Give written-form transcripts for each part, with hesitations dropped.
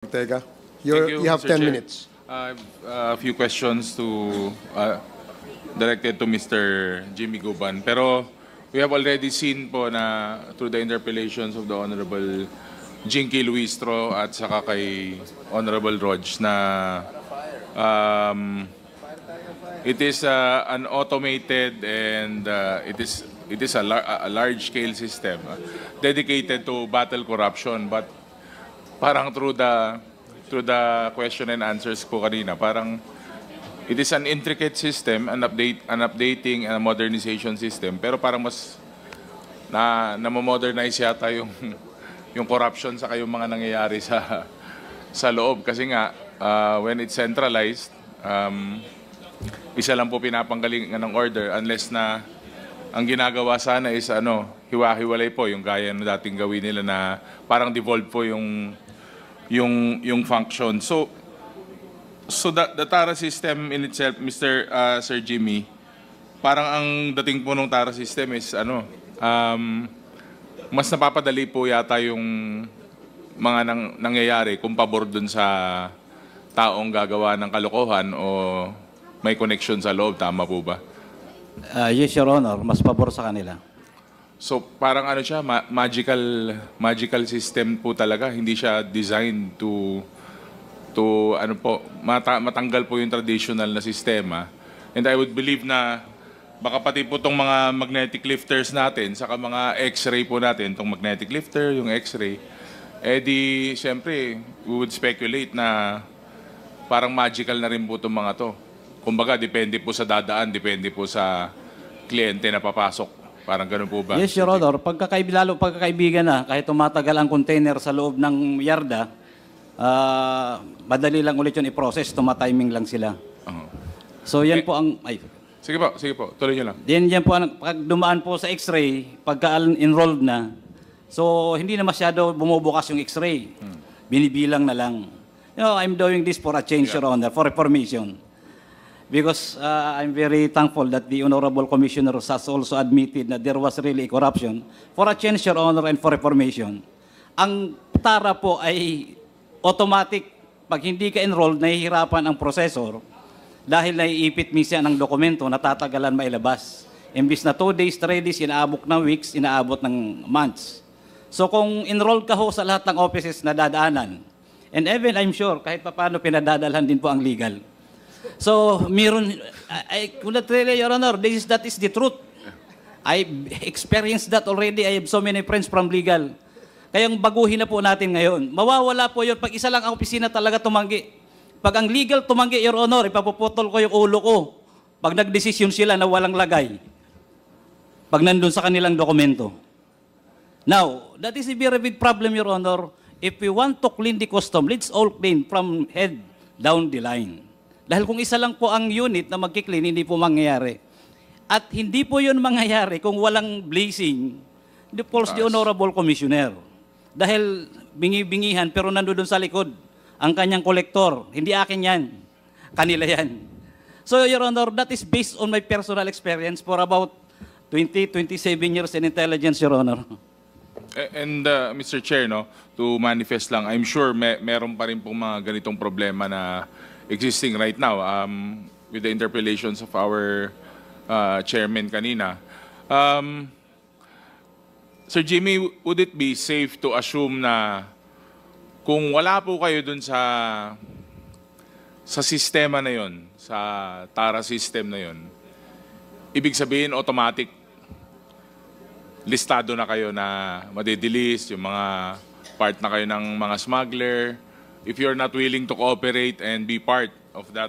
Ortega. Thank You have Mr. 10 Chair. minutes. I have a few questions directed to Mr. Jimmy Guban. Pero we have already seen po na through the interpellations of the Honorable Jinky Luistro at saka kay Honorable Rog na it is an automated and it is a large-scale system dedicated to battle corruption. But parang through the question and answers ko kanina, parang it is an intricate system, an updating and a modernization system, pero parang mas na-modernize yata yung yung corruption sa yung mga nangyayari sa loob kasi nga when it's centralized, isa lang po pinapanggalingan ng order unless na ang ginagawa sana is hiwa-hiwalay po yung gaya ng dating gawin nila na parang devolve po yung function. So the TARA system in itself, Sir Jimmy, parang ang dating po ng TARA system is mas napapadali po yata yung mga nangyayari kung pabor dun sa taong gagawa ng kalokohan o may connection sa loob. Tama po ba? Yes, Your Honor. Mas pabor sa kanila. So parang siya, magical system po talaga. Hindi siya designed to matanggal po yung traditional na sistema. And I would believe na baka pati po itong mga magnetic lifters natin, saka mga x-ray po natin, itong magnetic lifter, yung x-ray, di siyempre, we would speculate na parang magical na rin po itong mga to. Kumbaga, depende po sa dadaan, depende po sa kliyente na papasok. Parang ganun po ba? Yes, Your Honor. Lalo pagkakaibigan na, kahit tumatagal ang container sa loob ng yarda, madali lang ulit yun i-process, tumatiming lang sila. So yan po ang... Sige po. Tuloy niyo lang. Yan po, pag dumaan po sa x-ray, pagka-enrolled na, so hindi na masyado bumubukas yung x-ray. Binibilang na lang. You know, I'm doing this for a change, Your Honor, for reformation. Because I'm very thankful that the Honorable Commissioner has also admitted that there was really corruption. For a change, Your Honor, and for reformation. Ang TARA po ay automatic. Pag hindi ka enrolled, nahihirapan ang processor dahil naiipit minsan ang dokumento, natatagalan mailabas. Imbis na 2 days, 3 days, inaabot ng weeks, inaabot ng months. So kung enrolled ka ho sa lahat ng offices na dadaanan, and even I'm sure, kahit paano pinadadalhan din po ang legal. So, Your Honor, that is the truth. I experienced that already. I have so many friends from legal. Kayang baguhin na po natin ngayon. Mawawala po yun pag isa lang ang opisina talaga tumanggi. Pag ang legal tumanggi, Your Honor, ipapuputol ko yung ulo ko. Pag nagdesisyon sila na walang lagay. Pag nandun sa kanilang dokumento. Now, that is a very big problem, Your Honor. If we want to clean the custom, let's all clean from head down the line. Dahil kung isa lang po ang unit na magki-clean, hindi po mangyayari. At hindi po yun mangyayari kung walang blazing, the Honorable Commissioner. Dahil bingi-bingihan, pero nandoon sa likod, ang kanyang kolektor. Hindi akin yan. Kanila yan. So, Your Honor, that is based on my personal experience for about 27 years in intelligence, Your Honor. And Mr. Chair, to manifest lang, I'm sure meron pa rin pong mga ganitong problema na existing right now with the interpellations of our chairman kanina. Sir Jimmy, would it be safe to assume na kung wala po kayo dun sa sistema na yon, sa TARA system na yon, ibig sabihin automatic listado na kayo na madidelis, yung mga part na kayo ng mga smuggler, if you're not willing to cooperate and be part of that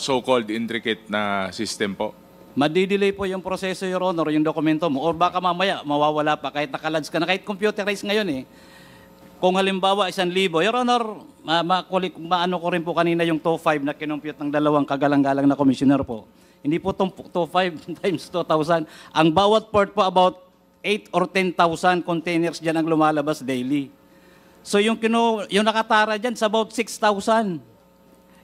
so-called intricate na system po? Madidelay po yung proseso, Your Honor, yung dokumento mo. Or baka mamaya, mawawala pa kahit nakalads ka na, kahit computerized ngayon eh. Kung halimbawa, 1,000, Your Honor, maano ko rin po kanina yung 2.5 na kinumpute ng dalawang kagalang-galang na commissioner po. Hindi po itong 2.5 times 2,000. Ang bawat port po about 8 or 10,000 containers dyan ang lumalabas daily. So yung nakatara dyan sa about 6,000.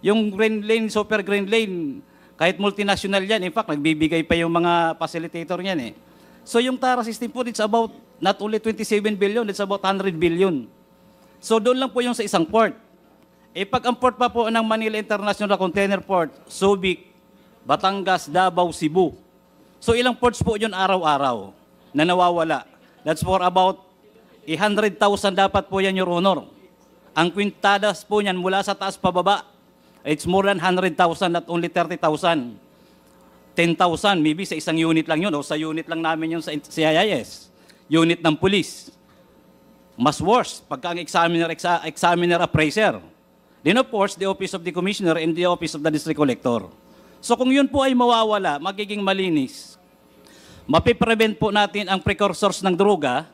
Yung Green Lane, Super Green Lane, kahit multinational yan, in fact, nagbibigay pa yung mga facilitator yan eh. So yung TARA system po, it's about not only 27 billion, it's about 100 billion. So doon lang po yung sa isang port. Pag ang port pa po ng Manila International Container Port, Subic, Batangas, Davao, Cebu. So ilang ports po yun araw-araw na nawawala. That's for about 100,000 dapat po yan, Your Honor. Ang kwintadas po niyan mula sa taas pababa, it's more than 100,000, not only 30,000. 10,000, maybe sa isang unit lang yun, o sa unit lang namin yung sa CIS, unit ng police. Mas worse, pagka ang examiner appraiser. Then of course, the office of the commissioner and the office of the district collector. So kung yun po ay mawawala, magiging malinis, mapiprevent po natin ang precursors ng droga,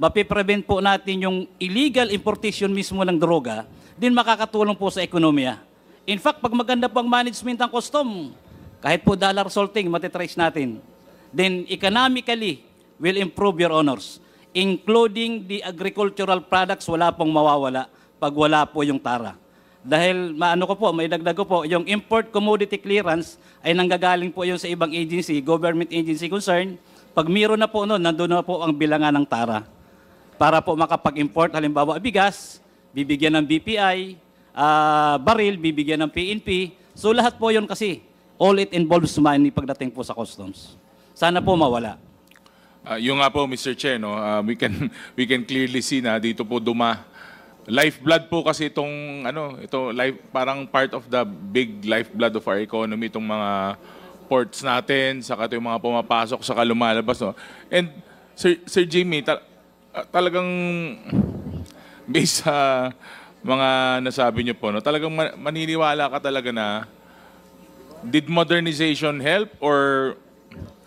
mapiprevent po natin yung illegal importation mismo ng droga, din makakatulong po sa ekonomiya. In fact, pag maganda po ang management ng custom, kahit po dollar salting, matitrace natin, then economically will improve, Your Honors. Including the agricultural products, wala pong mawawala pag wala po yung tara. Dahil maano ko po, may dagdag ko po, yung import commodity clearance ay nanggagaling po yun sa ibang agency, government agency concern. Pag meron na po noon, nandun na po ang bilangan ng tara. Para po makapag-import, halimbawa bigas, bibigyan ng BPI, baril, bibigyan ng PNP. So lahat po yun kasi, all it involves money pagdating po sa customs. Sana po mawala. Yung nga po, Mr. Che, no, we can clearly see na dito po lifeblood po kasi itong parang part of the big lifeblood of our economy, itong mga ports natin, saka ito yung mga pumapasok, saka lumalabas. No? And Sir Jimmy, talagang based sa mga nasabi niyo po, no, talagang maniniwala ka talaga na did modernization help or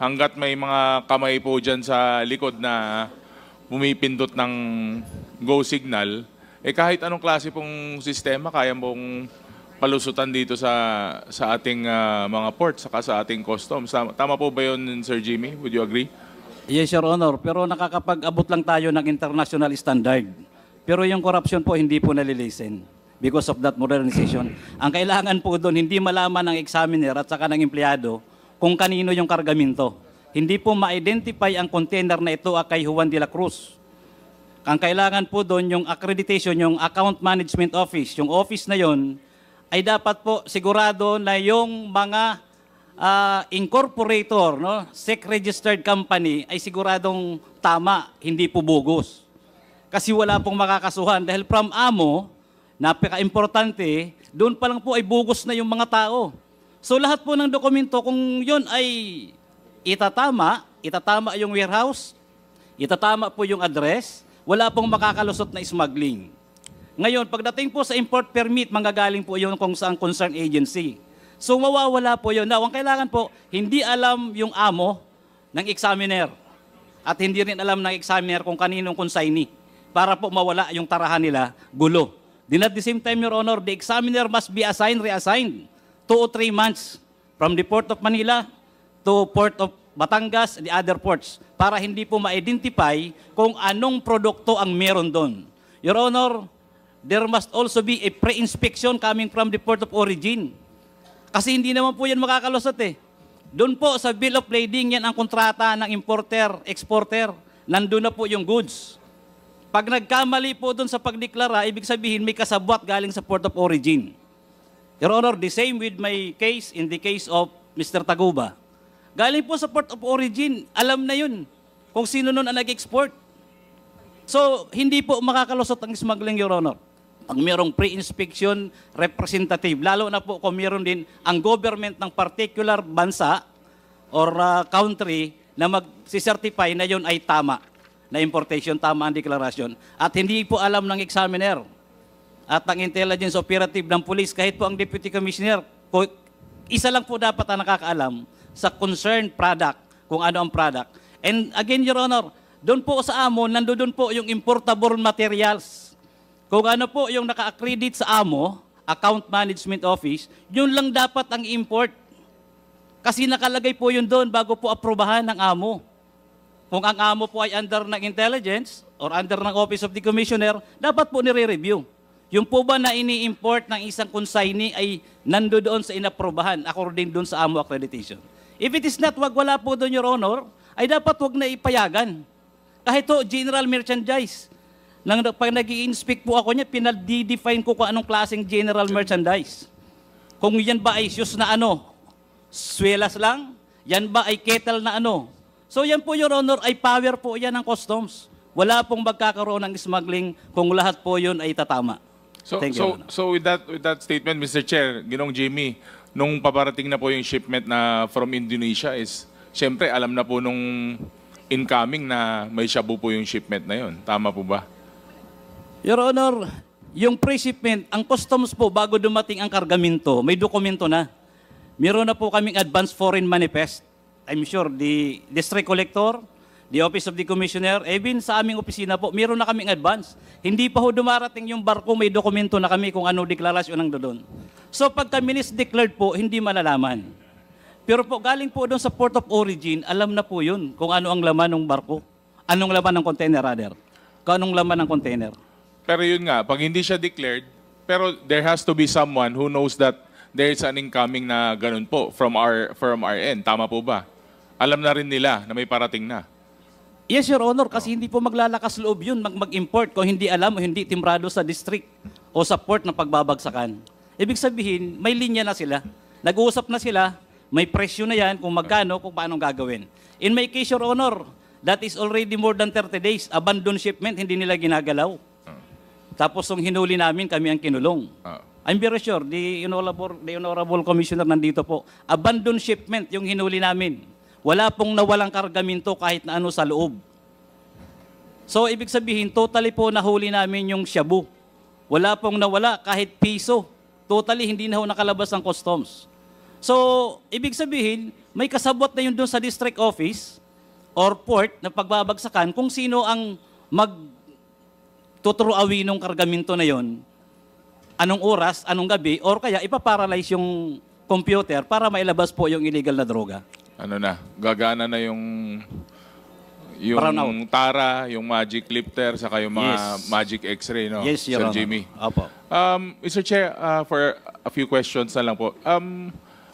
hanggat may mga kamay po dyan sa likod na pumipindot ng go signal, kahit anong klase pong sistema kaya mong palusutan dito sa ating mga ports saka sa ating customs. Tama po ba yun, Sir Jimmy? Would you agree? Yes, Your Honor. Pero nakakapag-abot lang tayo ng international standard. Pero yung corruption po, hindi po nalilisen because of that modernization. Ang kailangan po doon, hindi malaman ng examiner at saka ng empleyado kung kanino yung kargamento. Hindi po ma-identify ang container na ito kay Juan de la Cruz. Ang kailangan po doon, yung accreditation, yung account management office, yung office na yon ay dapat po sigurado na yung mga incorporator, no, SEC-registered company ay siguradong tama, hindi po bogus. Kasi wala pong makakasuhan dahil from amo, napaka-importante, doon pa lang po ay bogus na yung mga tao. So lahat po ng dokumento, kung yun ay itatama yung warehouse, itatama po yung address, wala pong makakalusot na smuggling. Ngayon, pagdating po sa import permit, manggagaling po yun kung saan concerned agency. So mawawala po yun. Now, ang kailangan po, hindi alam yung amo ng examiner at hindi rin alam ng examiner kung kaninong consignee para po mawala yung tarahan nila, gulo. Then at the same time, Your Honor, the examiner must be reassigned 2 or 3 months from the Port of Manila to Port of Batangas and the other ports para hindi po ma-identify kung anong produkto ang meron doon. Your Honor, there must also be a pre-inspection coming from the port of origin. Kasi hindi naman po yan makakalusot eh. Doon po sa bill of lading, yan ang kontrata ng importer, exporter. Nandun na po yung goods. Pag nagkamali po doon sa pagdeklara, ibig sabihin may kasabwat galing sa port of origin. Your Honor, the same with my case in the case of Mr. Taguba. Galing po sa port of origin, alam na yun kung sino nun ang nag-export. So, hindi po makakalusot ang smuggling, Your Honor. Pag mayroong pre-inspection representative, lalo na po kung mayroon din ang government ng particular bansa or country na mag-certify na yun ay tama, na importation, tama ang deklarasyon. At hindi po alam ng examiner at ang intelligence operative ng police, kahit po ang deputy commissioner, isa lang po dapat ang nakakaalam sa concerned product, kung ano ang product. And again, Your Honor, doon po sa amo, nandoon po yung importable materials. Kung ano po yung naka-accredit sa amo, account management office, yun lang dapat ang import. Kasi nakalagay po yun doon bago po aprobahan ng amo. Kung ang amo po ay under ng intelligence or under ng office of the commissioner, dapat po nire-review. Yung po ba na ini-import ng isang consignee ay nandoon sa inaprobahan according doon sa amo accreditation. If it is not, wala po doon, Your Honor, ay dapat wag na ipayagan. Kahit to general merchandise. Pag nag-i-inspect po ako niya, pinag-define ko kung anong klaseng general merchandise. Kung yan ba ay shoes na ano, swelas lang, yan ba ay kettle na ano. So yan po, Your Honor, ay power po yan ng customs. Wala pong magkakaroon ng smuggling kung lahat po yun ay tatama. Thank you, Your Honor. So with that statement, Mr. Chair, Ginong Jimmy, nung paparating na po yung shipment na from Indonesia is, siyempre alam na po nung incoming na may shabu po yung shipment na yun. Tama po ba? Your Honor, yung pre-shipment, ang customs po bago dumating ang kargamento, may dokumento na. Meron na po kaming advance foreign manifest. I'm sure the district collector, the office of the commissioner, even sa aming opisina po, meron na kaming advance. Hindi pa ho dumarating yung barko, may dokumento na kami kung ano deklarasyon ng doon. So pagka declared po, hindi malalaman. Pero po galing po doon sa port of origin, alam na po yun kung ano ang laman ng barko. Anong laman ng container rather. Kung anong laman ng container. Pero yun nga, pag hindi siya declared, pero there has to be someone who knows that there is an incoming na ganun po from our end. Tama po ba? Alam na rin nila na may parating na. Yes, Your Honor, kasi hindi po maglalakas loob yun mag-import kung hindi alam o hindi timbrado sa district o sa port ng pagbabagsakan. Ibig sabihin, may linya na sila. Nag-uusap na sila, may presyo na yan kung magkano, kung paano gagawin. In my case, Your Honor, that is already more than 30 days. Abandoned shipment, hindi nila ginagalaw. Tapos nung hinuli namin, kami ang kinulong. I'm very sure, the Honorable Commissioner nandito po. Abandoned shipment yung hinuli namin. Wala pong nawalang kargamento kahit na ano sa loob. So, ibig sabihin, totally po nahuli namin yung shabu. Wala pong nawala kahit piso. Totally, hindi na ho nakalabas ng customs. So, ibig sabihin, may kasabot na yun doon sa district office or port na pagbabagsakan kung sino ang tuturuawi ng kargamento na yon, anong oras, anong gabi, or kaya ipaparalyze yung computer para mailabas po yung illegal na droga. Ano na, gagana na yung Brown out. Tara, yung Magic Lifter, saka yung mga Yes. Magic X-ray, no? Yes, Your Sir Honor. Jimmy. Opo. Mr. Chair, for a few questions na lang po.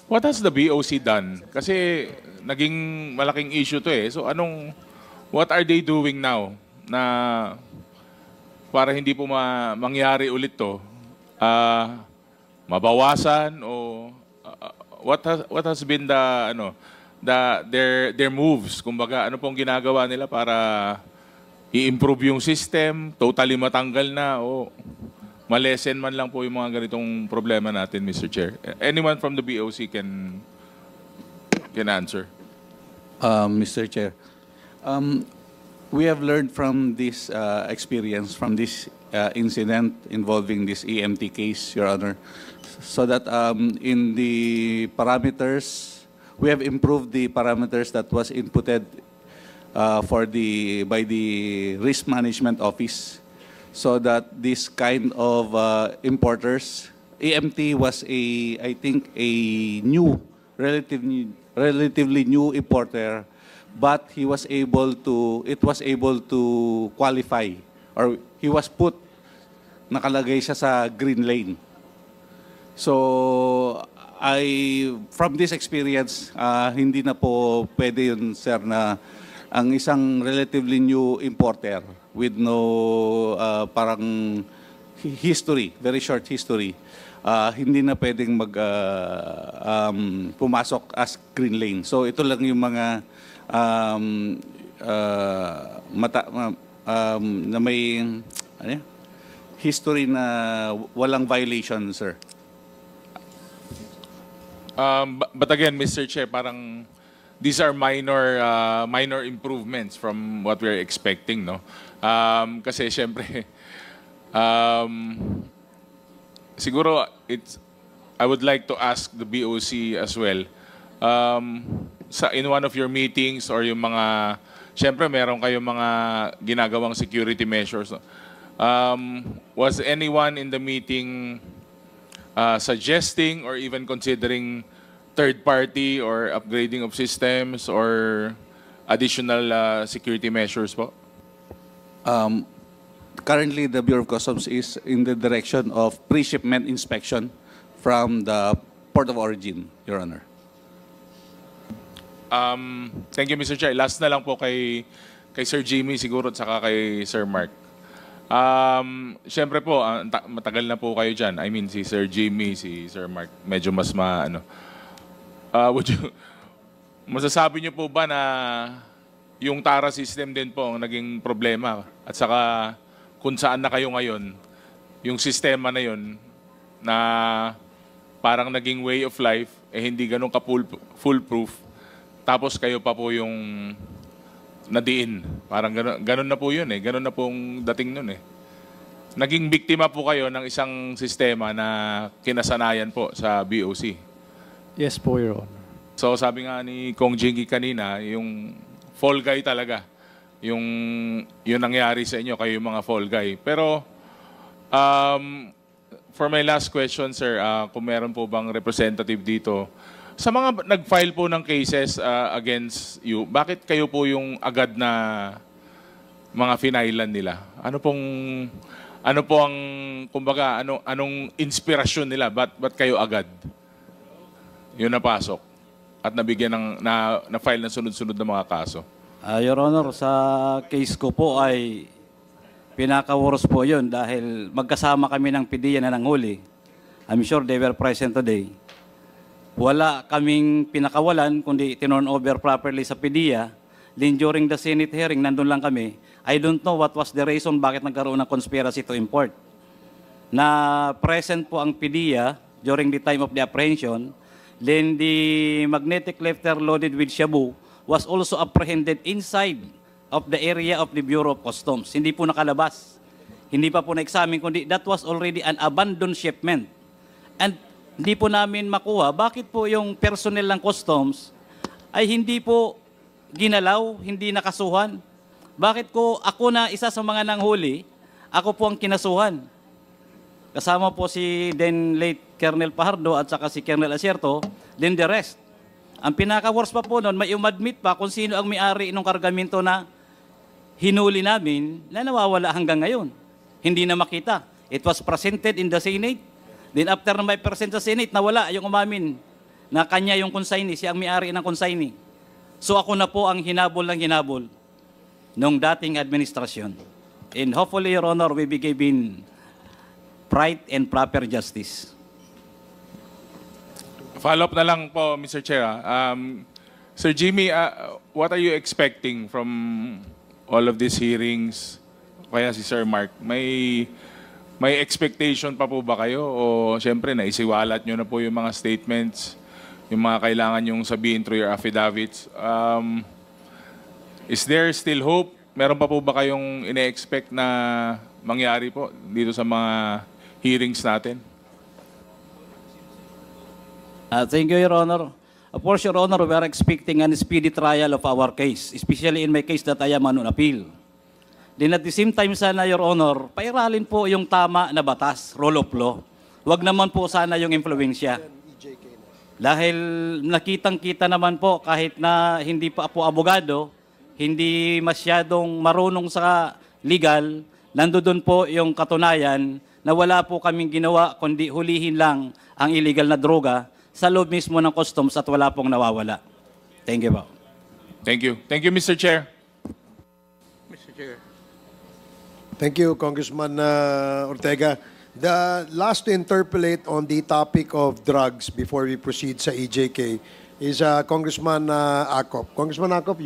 What has the BOC done? Kasi naging malaking issue to eh. So what are they doing now na para hindi po mangyari ulit to? Mabawasan o what has been their moves? Kumbaga, ano pong ginagawa nila para i-improve yung system, totally matanggal na o malesen man lang po yung mga ganitong problema natin, Mr. Chair. Anyone from the BOC can answer. Mr. Chair, we have learned from this experience, from this incident involving this EMT case, Your Honor, so that in the parameters, we have improved the parameters that was inputted by the Risk Management Office, so that this kind of importers, EMT was I think a new, relatively new importer, but it was able to qualify, or he was nakalagay siya sa green lane. So, from this experience, hindi na po pwede yun, sir, na ang isang relatively new importer with no parang history, very short history, hindi na pwedeng pumasok as green lane. So, ito lang yung mga na may history na walang violation, sir. But again, Mr. Chair, parang these are minor improvements from what we're expecting, no? Kasi syempre, siguro I would like to ask the BOC as well. In one of your meetings or yung mga, syempre meron kayong mga ginagawang security measures. Was anyone in the meeting suggesting or even considering third party or upgrading of systems or additional security measures po? Currently, the Bureau of Customs is in the direction of pre-shipment inspection from the port of origin, Your Honor. Thank you, Mr. Chair. Last na lang po kay Sir Jimmy siguro at saka kay Sir Mark. Siyempre po, matagal na po kayo dyan. I mean, si Sir Jimmy, si Sir Mark, medyo mas masasabi niyo po ba na yung TARA system din po ang naging problema? At saka kung saan na kayo ngayon, yung sistema na yun na parang naging way of life, hindi ganun ka-foolproof. Tapos kayo pa po yung nadiin. Parang ganun na po yun eh. Ganun na pong dating nun eh. Naging biktima po kayo ng isang sistema na kinasanayan po sa BOC. Yes po, Your Honor. So sabi nga ni Kong Jingy kanina, yung fall guy talaga. Yung nangyari sa inyo, kayo yung mga fall guy. Pero for my last question, sir, kung meron po bang representative dito, sa mga nag-file po ng cases against you, bakit kayo po yung agad na mga finailan nila? Ano po ang, kumbaga, anong inspirasyon nila? Ba't kayo agad? Yun napasok at nabigyan na-file ng sunod-sunod na mga kaso. Your Honor, sa case ko po ay pinaka-worst po yun dahil magkasama kami ng PDEA na nanghuli. I'm sure they were present today. Wala kaming pinakawalan, kundi tinorn over properly sa PDEA. Then during the Senate hearing, nandun lang kami. I don't know what was the reason bakit nagkaroon ng conspiracy to import. Na present po ang PDEA during the time of the apprehension. Then the magnetic lifter loaded with shabu was also apprehended inside of the area of the Bureau of Customs. Hindi po nakalabas. Hindi pa po na-examine, kundi that was already an abandoned shipment. And hindi po namin makuha, bakit po yung personnel ng customs ay hindi po ginalaw, hindi nakasuhan? Bakit ko ako na isa sa mga nanghuli, ako po ang kinasuhan? Kasama po si then late Colonel Pajardo at saka si Colonel Asierto, then the rest. Ang pinaka-worst pa po noon, may umadmit pa kung sino ang may-ari ng kargamento na hinuli namin na nawawala hanggang ngayon. Hindi na makita. It was presented in the Senate. Then after na may present sa Senate, nawala yung umamin na kanya yung consignee, siya ang may-ari ng consignee. So ako na po ang hinabol ng hinabol nung dating administrasyon. And hopefully, Your Honor, we be given right and proper justice. Follow-up na lang po, Mr. Chair. Sir Jimmy, what are you expecting from all of these hearings? Kaya si Sir Mark, may expectation pa po ba kayo? O siyempre, naisiwalat nyo na po yung mga statements, yung mga kailangan yung sabihin through your affidavits. Is there still hope? Meron pa po ba kayong ine-expect na mangyari po dito sa mga hearings natin? Thank you, Your Honor. Of course, Your Honor, we are expecting a speedy trial of our case, especially in my case that I am on appeal. Then at the same time sana, Your Honor, pairalin po yung tama na batas, rule of law. Huwag naman po sana yung impluensya. Dahil nakitang-kita naman po kahit na hindi pa po abogado, hindi masyadong marunong sa legal, nandoon po yung katunayan na wala po kaming ginawa kundi hulihin lang ang illegal na droga sa loob mismo ng customs at wala pong nawawala. Thank you po. Thank you. Thank you, Mr. Chair. Mr. Chair. Thank you, Congressman Ortega. The last to interpolate on the topic of drugs before we proceed sa EJK is Congressman Acop. Congressman Acop,